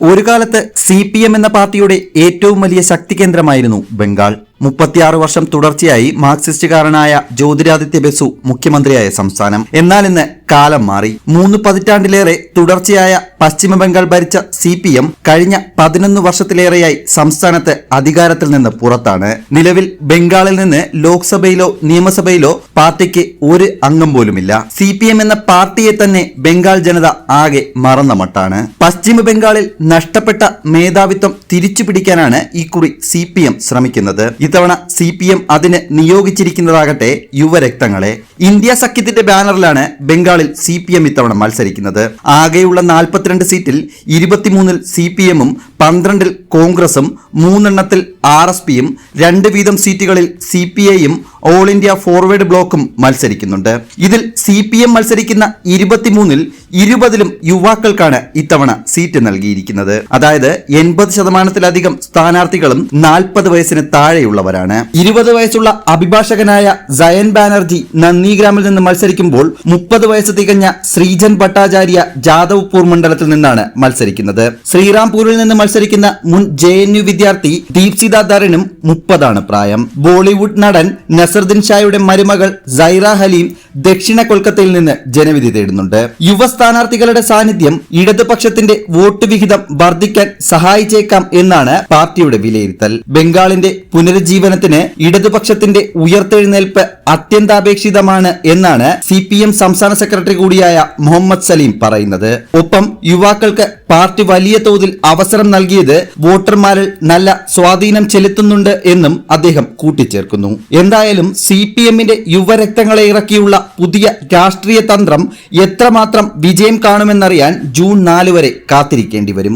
ഒരു കാലത്ത് CPM എന്ന പാർട്ടിയുടെ ഏറ്റവും വലിയ ശക്തി കേന്ദ്രമായിരുന്നു ബംഗാൾ. 36 വർഷം തുടർച്ചയായി മാർക്സിസ്റ്റുകാരനായ ജ്യോതിരാദിത്യ ബസു മുഖ്യമന്ത്രിയായ സംസ്ഥാനം. എന്നാൽ ഇന്ന് കാലം മാറി. 3 പതിറ്റാണ്ടിലേറെ തുടർച്ചയായ പശ്ചിമ ബംഗാൾ ഭരിച്ച CPM കഴിഞ്ഞ 11 വർഷത്തിലേറെയായി സംസ്ഥാനത്ത് അധികാരത്തിൽ നിന്ന് പുറത്താണ്. നിലവിൽ ബംഗാളിൽ നിന്ന് ലോക്സഭയിലോ നിയമസഭയിലോ പാർട്ടിക്ക് ഒരു അംഗം പോലുമില്ല. CPM എന്ന പാർട്ടിയെ തന്നെ ബംഗാൾ ജനത ആകെ മറന്ന മട്ടാണ്. പശ്ചിമ ബംഗാളിൽ നഷ്ടപ്പെട്ട മേധാവിത്വം തിരിച്ചു പിടിക്കാനാണ് ഇക്കുറി CPM ശ്രമിക്കുന്നത്. ഇത്തവണ CPM അതിന് നിയോഗിച്ചിരിക്കുന്നതാകട്ടെ യുവരക്തങ്ങളെ. ഇന്ത്യ സഖ്യത്തിന്റെ ബാനറിലാണ് ബംഗാളിൽ CPM ഇത്തവണ മത്സരിക്കുന്നത്. ആകെയുള്ള 42 സീറ്റിൽ 23-ൽ CPM-ഉം 12-ൽ കോൺഗ്രസും 3-എണ്ണത്തിൽ RSPയും 2 വീതം സീറ്റുകളിൽ CPI-യും ഓൾ ഇന്ത്യ ഫോർവേഡ് ബ്ലോക്കും മത്സരിക്കുന്നുണ്ട്. ഇതിൽ CPM മത്സരിക്കുന്ന 23-ൽ 20-ലും യുവാക്കൾക്കാണ് ഇത്തവണ സീറ്റ് നൽകിയിരിക്കുന്നത്. അതായത് 80% സ്ഥാനാർത്ഥികളും 40 വയസ്സിന് താഴെയുള്ളവരാണ്. 20 വയസ്സുള്ള അഭിഭാഷകനായ ജയൻ ബാനർജി നന്ദിഗ്രാമിൽ നിന്ന് മത്സരിക്കുമ്പോൾ 30 വയസ്സ് തികഞ്ഞ ശ്രീജൻ ഭട്ടാചാര്യ ജാദവ്പൂർ മണ്ഡലത്തിൽ നിന്നാണ് മത്സരിക്കുന്നത്. ശ്രീറാംപൂരിൽ നിന്ന് മത്സരിക്കുന്ന മുൻ JNU വിദ്യാർത്ഥി ദീപ്സിത ധരനും 30 പ്രായം. ബോളിവുഡ് നടൻ നസറുദ്ദീൻ ഷായുടെ മരുമകൾ സൈറ ഹലീം ദക്ഷിണ കൊൽക്കത്തയിൽ നിന്ന് ജനവിധി തേടുന്നുണ്ട്. യുവ സ്ഥാനാർത്ഥികളുടെ സാന്നിധ്യം ഇടതുപക്ഷത്തിന്റെ വോട്ട് വിഹിതം വർദ്ധിക്കാൻ സഹായിച്ചേക്കാം എന്നാണ് പാർട്ടിയുടെ വിലയിരുത്തൽ. ബംഗാളിന്റെ പുനരുജ്ജീവനത്തിന് ഇടതുപക്ഷത്തിന്റെ ഉയർത്തെഴുന്നേൽപ്പ് അത്യന്താപേക്ഷിതമാണ് എന്നാണ് CPM സംസ്ഥാന സെക്രട്ടറി കൂടിയായ മുഹമ്മദ് സലീം പറയുന്നത്. ഒപ്പം യുവാക്കൾക്ക് പാർട്ടി വലിയ തോതിൽ അവസരം നൽകിയത് വോട്ടർമാരിൽ നല്ല സ്വാധീനം ചെലുത്തുന്നുണ്ട് എന്നും അദ്ദേഹം കൂട്ടിച്ചേർക്കുന്നു. എന്തായാലും CPM-ന്റെ യുവരക്തങ്ങളെ ഇറക്കിയുള്ള പുതിയ രാഷ്ട്രീയ തന്ത്രം എത്രമാത്രം വിജയം കാണുമെന്നറിയാൻ ജൂൺ 4 വരെ കാത്തിരിക്കേണ്ടി വരും.